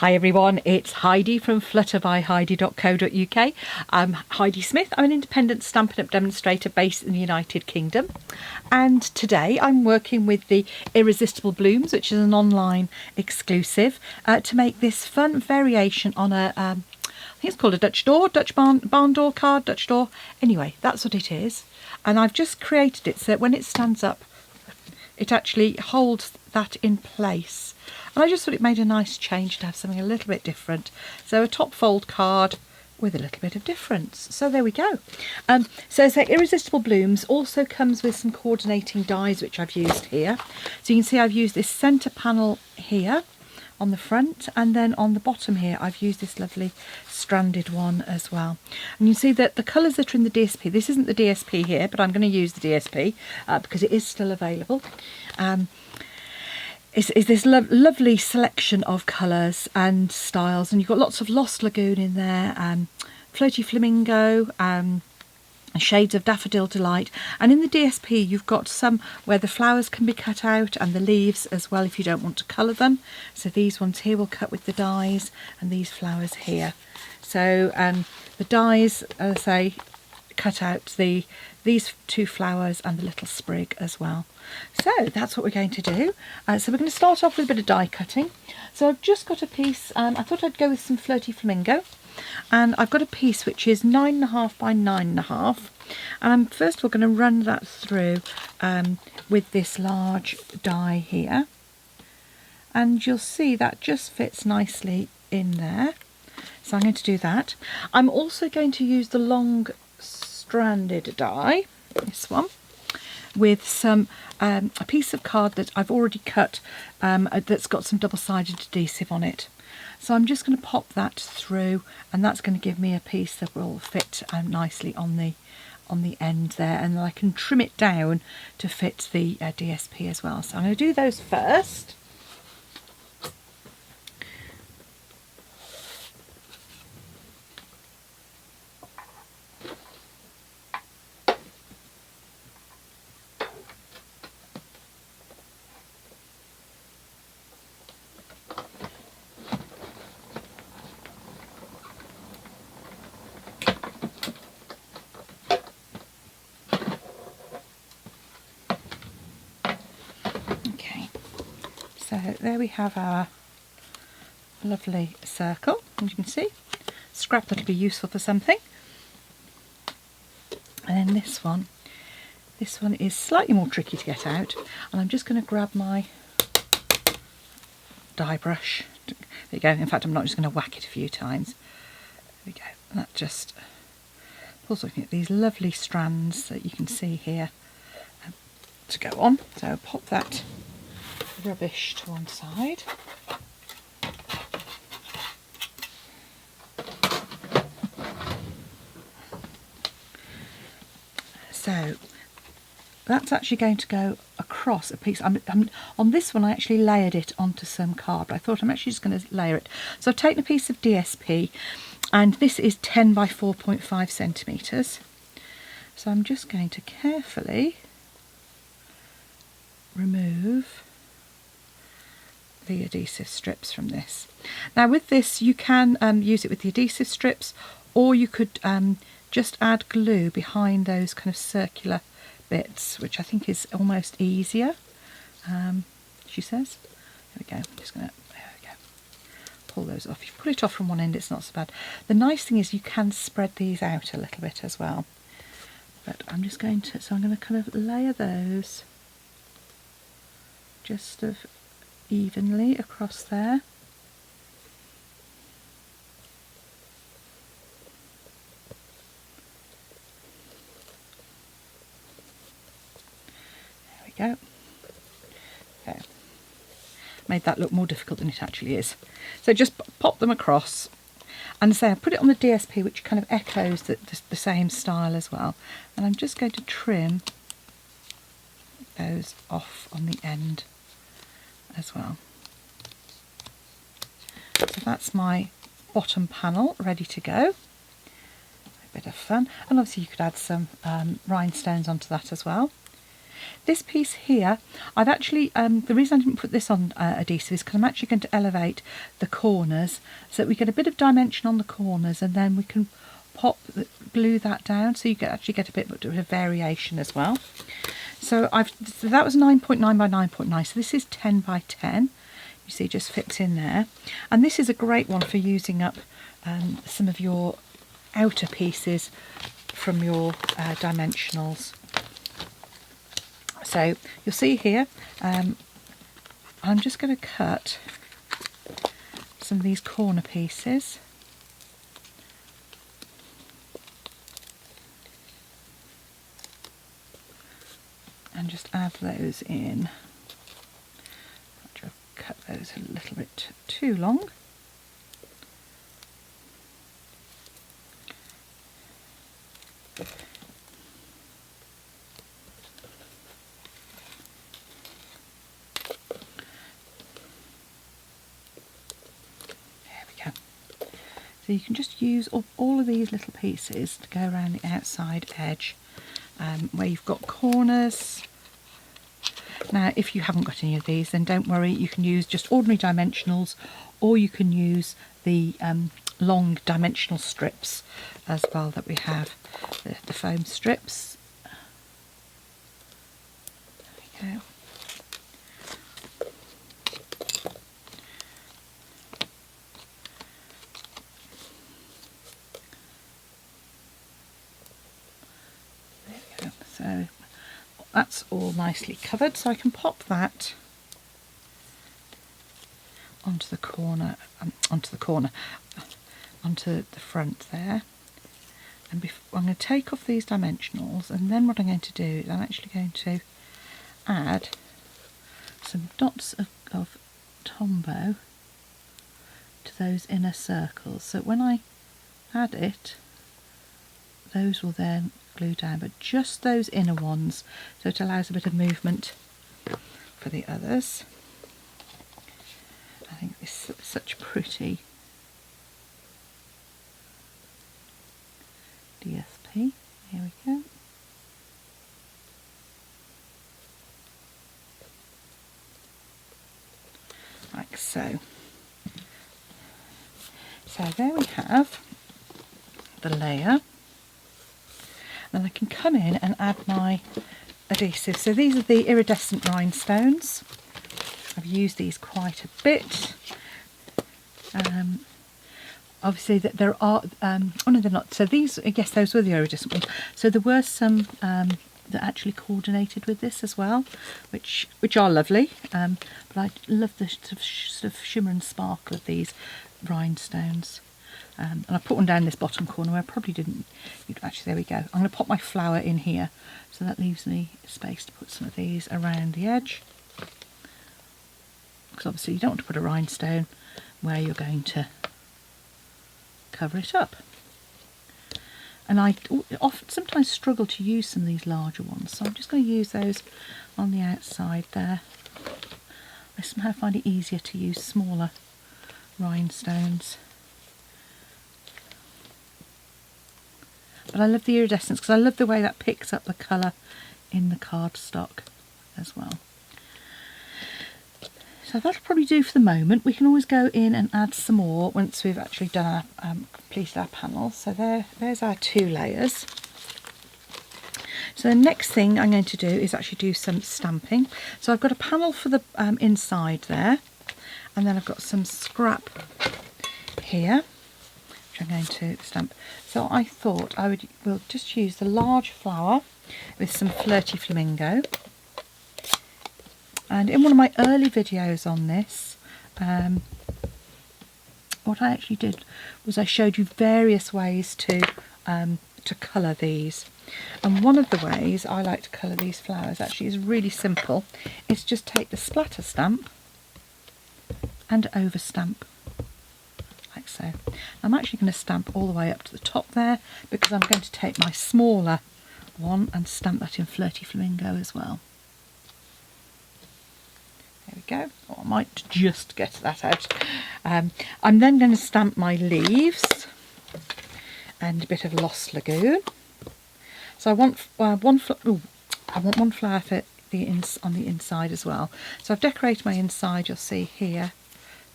Hi everyone, it's Heidi from flutterbyheidi.co.uk. I'm Heidi Smith. I'm an independent Stampin' Up demonstrator based in the United Kingdom, and today I'm working with the Irrisistible Blooms, which is an online exclusive, to make this fun variation on a I think it's called a Dutch door, Dutch barn door card, Dutch door. Anyway, that's what it is, and I've just created it so that when it stands up it actually holds that in place. And I just thought it made a nice change to have something a little bit different. So a top fold card with a little bit of difference. So there we go. So Irresistible Blooms also comes with some coordinating dies, which I've used here. So you can see I've used this centre panel here on the front, and then on the bottom here I've used this lovely stranded one as well. And you see that the colours that are in the DSP, this isn't the DSP here, but I'm going to use the DSP because it is still available. Is this lovely selection of colours and styles, and you've got lots of Lost Lagoon in there, Floaty Flamingo, shades of Daffodil Delight, and in the DSP you've got some where the flowers can be cut out and the leaves as well if you don't want to colour them. So these ones here will cut with the dies, and these flowers here. So the dies, as I say, cut out these two flowers and the little sprig as well. So that's what we're going to do. So we're going to start off with a bit of die cutting. So I've just got a piece, I thought I'd go with some Floaty Flamingo, and I've got a piece which is 9.5 by 9.5, and I'm first of all going to run that through with this large die here, and you'll see that just fits nicely in there. So I'm going to do that. I'm also going to use the long stranded die, this one, with some a piece of card that I've already cut that's got some double-sided adhesive on it. So I'm just going to pop that through, and that's going to give me a piece that will fit nicely on the end there, and then I can trim it down to fit the DSP as well. So I'm going to do those first. So there we have our lovely circle, as you can see, scrap that'll be useful for something. And then this one is slightly more tricky to get out, and I'm just going to grab my die brush. There you go. In fact, I'm not just going to whack it a few times. There we go. And that just pulls looking at these lovely strands that you can see here to go on. So I'll pop that rubbish to one side. So that's actually going to go across a piece. On this one I actually layered it onto some card, but I thought I'm actually just going to layer it. So I've taken a piece of DSP, and this is 10 by 4.5 centimetres. So I'm just going to carefully remove the adhesive strips from this. Now with this you can use it with the adhesive strips, or you could just add glue behind those kind of circular bits, which I think is almost easier, she says. There we go. I'm just going to, there we go, pull those off. If you pull it off from one end it's not so bad. The nice thing is you can spread these out a little bit as well, but I'm just going to, so I'm going to kind of layer those just evenly across there. There we go. Okay. Made that look more difficult than it actually is. So just pop them across, and say I put it on the DSP, which kind of echoes the same style as well. And I'm just going to trim those off on the end as well. So that's my bottom panel ready to go. A bit of fun, and obviously you could add some rhinestones onto that as well. This piece here, I've actually, the reason I didn't put this on adhesive is because I'm actually going to elevate the corners so that we get a bit of dimension on the corners, and then we can glue that down so you can actually get a bit of variation as well. So that was 9.9 by 9.9, so this is 10 by 10. You see, it just fits in there. And this is a great one for using up some of your outer pieces from your dimensionals. So you'll see here, I'm just going to cut some of these corner pieces. And just add those in. I've cut those a little bit too long. So you can just use all of these little pieces to go around the outside edge where you've got corners. Now, if you haven't got any of these, then don't worry, you can use just ordinary dimensionals, or you can use the long dimensional strips as well that we have, the foam strips. There we go. So that's all nicely covered, so I can pop that onto the front there. And I'm going to take off these dimensionals, and then what I'm going to do is I'm actually going to add some dots of Tombow to those inner circles. So when I add it, those will then glue down, but just those inner ones, so it allows a bit of movement for the others. I think this is such pretty DSP. Here we go. Like so. So there we have the layer. Then I can come in and add my adhesive. So these are the iridescent rhinestones. I've used these quite a bit. Obviously that there are, oh no they're not, so these, I guess those were the iridescent ones. So there were some that actually coordinated with this as well, which are lovely. But I love the sort of shimmer and sparkle of these rhinestones. And I put one down this bottom corner where I probably didn't. Actually, there we go. I'm going to pop my flower in here, so that leaves me space to put some of these around the edge. Because obviously you don't want to put a rhinestone where you're going to cover it up. And I sometimes struggle to use some of these larger ones, so I'm just going to use those on the outside there. I somehow find it easier to use smaller rhinestones. But I love the iridescence because I love the way that picks up the colour in the cardstock as well. So that'll probably do for the moment. We can always go in and add some more once we've actually done our, completed our panel. So there's our 2 layers. So the next thing I'm going to do is actually do some stamping. So I've got a panel for the inside there, and then I've got some scrap here, which I'm going to stamp. So I thought we'll just use the large flower with some Flirty Flamingo. And in one of my early videos on this, what I actually did was I showed you various ways to colour these. And one of the ways I like to colour these flowers actually is really simple. It's just take the splatter stamp and over stamp. Like so. I'm actually going to stamp all the way up to the top there because I'm going to take my smaller one and stamp that in Flirty Flamingo as well. There we go. Oh, I might just get that out. I'm then going to stamp my leaves and a bit of Lost Lagoon. So I want one flower for on the inside as well. So I've decorated my inside, you'll see here,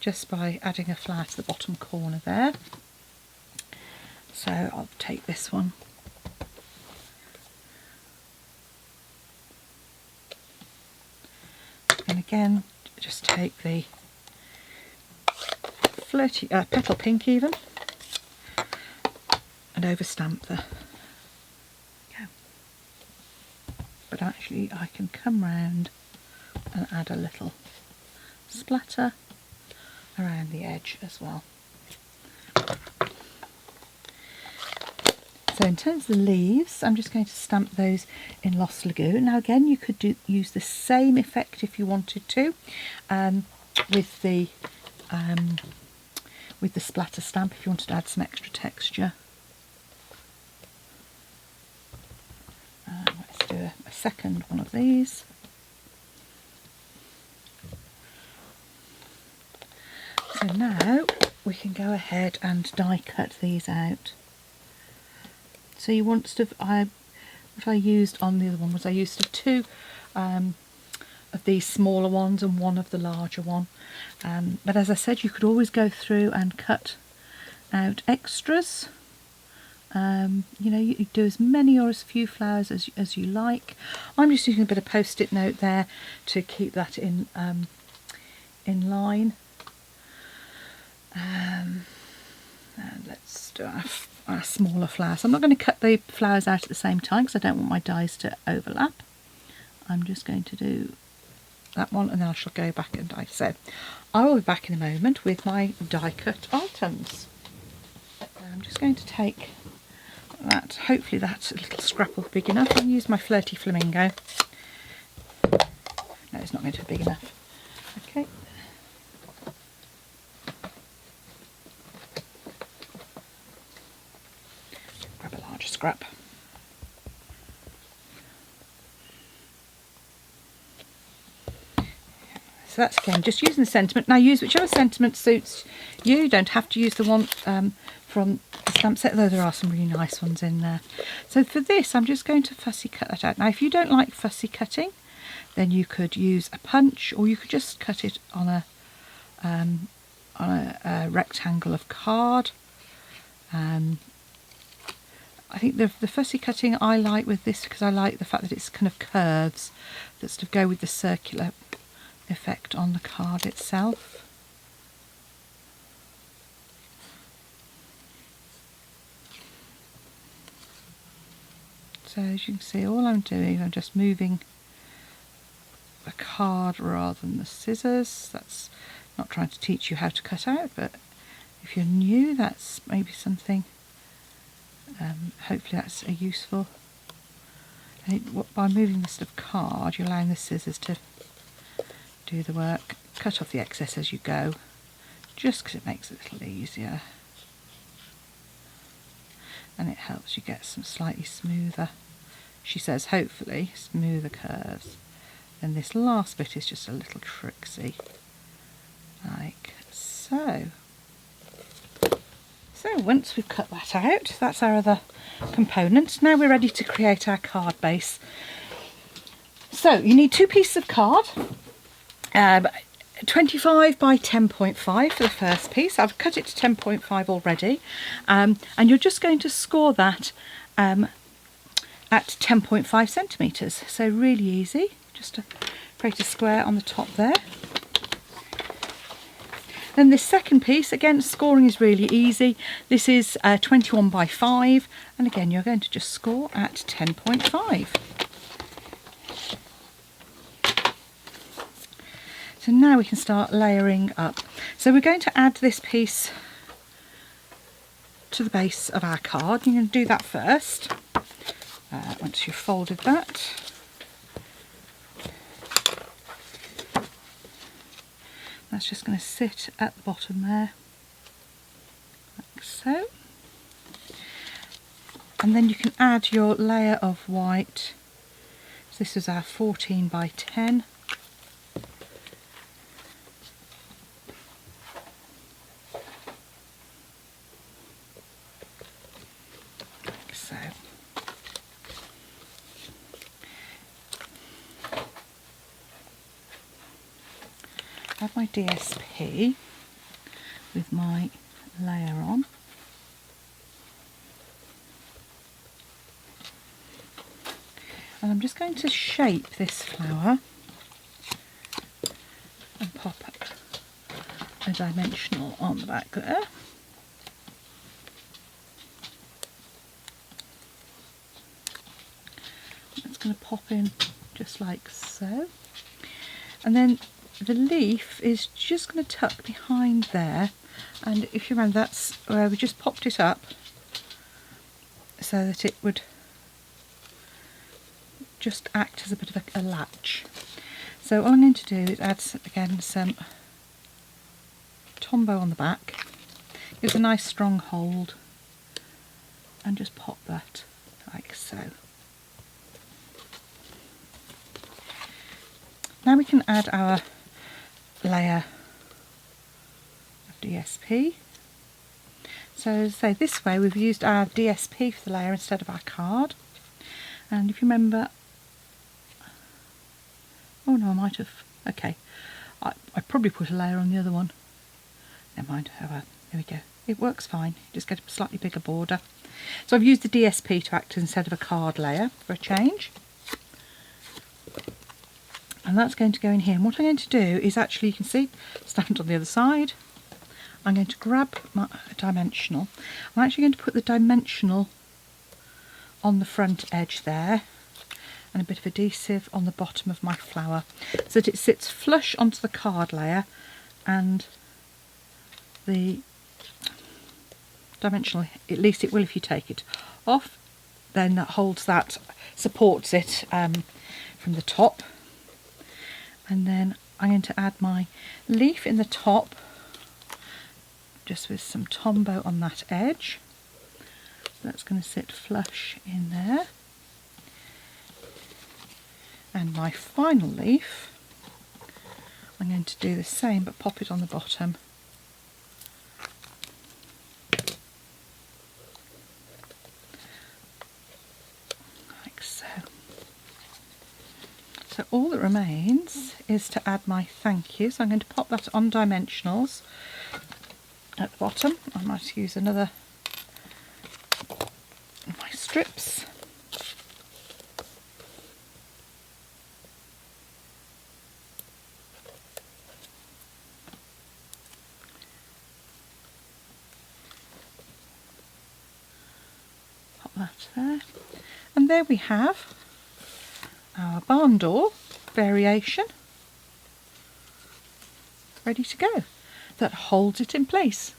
just by adding a flower to the bottom corner there. So I'll take this one. And again, just take the flirty petal pink even, and overstamp the. Yeah. But actually, I can come round and add a little splatter around the edge as well. So in terms of the leaves, I'm just going to stamp those in Lost Lagoon. Now again, you could use the same effect if you wanted to, with the splatter stamp if you wanted to add some extra texture. Let's do a second one of these. So now we can go ahead and die cut these out. So you want to, what I used on the other one was I used two of these smaller ones and one of the larger one. But as I said, you could always go through and cut out extras. You know, you do as many or as few flowers as you like. I'm just using a bit of post-it note there to keep that in line. And let's do our smaller flowers. So I'm not going to cut the flowers out at the same time because I don't want my dies to overlap. I'm just going to do that one and then I shall go back and die. So I will be back in a moment with my die cut items. I'm just going to take that, hopefully that little scrap will be big enough. I'll use my Flirty Flamingo. No, it's not going to be big enough. Okay. Grab a larger scrap. So that's again just using the sentiment. Now use whichever sentiment suits you. You don't have to use the one from the stamp set, though there are some really nice ones in there. So for this I'm just going to fussy cut that out. Now if you don't like fussy cutting, then you could use a punch or you could just cut it on a rectangle of card. I think the fussy cutting I like with this because I like the fact that it's kind of curves that sort of go with the circular effect on the card itself. So as you can see, all I'm doing, I'm just moving the card rather than the scissors. That's not trying to teach you how to cut out, but if you're new, that's maybe something. Hopefully that's useful. And by moving the sort of card, you're allowing the scissors to do the work. Cut off the excess as you go, just because it makes it a little easier. And it helps you get some slightly smoother, she says, hopefully smoother curves. And this last bit is just a little tricksy, like so. So once we've cut that out, that's our other component. Now we're ready to create our card base. So you need two pieces of card, 25 by 10.5 for the first piece. I've cut it to 10.5 already, and you're just going to score that at 10.5 centimetres. So really easy, just to create a square on the top there. Then this second piece, again, scoring is really easy. This is 21 by 5, and again you're going to just score at 10.5. So now we can start layering up. So we're going to add this piece to the base of our card. You're going to do that first, once you've folded that. That's just going to sit at the bottom there, like so. And then you can add your layer of white. So this is our 14 by 10. Like so. my DSP with my layer on. And I'm just going to shape this flower and pop a dimensional on the back there. It's going to pop in just like so. And then the leaf is just going to tuck behind there. And if you remember, that's where we just popped it up so that it would just act as a bit of a latch. So all I'm going to do is add again some Tombow on the back. Gives a nice strong hold, and just pop that like so. Now we can add our layer of DSP. So as I say, this way we've used our DSP for the layer instead of our card. And if you remember, oh no, I might have, okay, I probably put a layer on the other one. Never mind, there we go. It works fine, just get a slightly bigger border. So I've used the DSP to act instead of a card layer for a change. And that's going to go in here. And what I'm going to do is actually, you can see, stand on the other side. I'm going to grab my dimensional. I'm actually going to put the dimensional on the front edge there, and a bit of adhesive on the bottom of my flower, so that it sits flush onto the card layer, and the dimensional, at least it will if you take it off, then that holds that, supports it from the top. And then I'm going to add my leaf in the top, just with some Tombow on that edge. That's going to sit flush in there. And my final leaf, I'm going to do the same but pop it on the bottom. Like so. So all that remains is to add my thank you. So I'm going to pop that on dimensionals at the bottom. I might use another of my strips. Pop that there. And there we have our barn door variation ready to go, that holds it in place.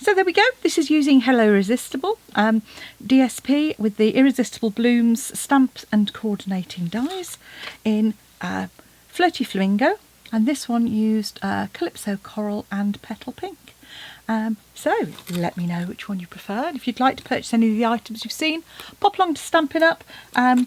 So there we go. This is using Hello Irresistible DSP with the Irresistible Blooms stamps and coordinating dies in Flirty Flamingo, and this one used Calypso Coral and Petal Pink. So let me know which one you prefer. And if you'd like to purchase any of the items you've seen, pop along to Stampin Up and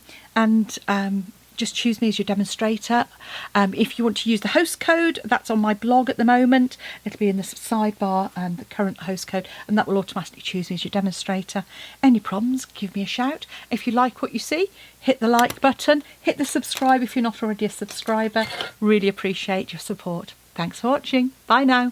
just choose me as your demonstrator. If you want to use the host code, that's on my blog at the moment. It'll be in the sidebar, the current host code, and that will automatically choose me as your demonstrator. Any problems, give me a shout. If you like what you see, hit the like button, hit the subscribe if you're not already a subscriber. Really appreciate your support. Thanks for watching. Bye now.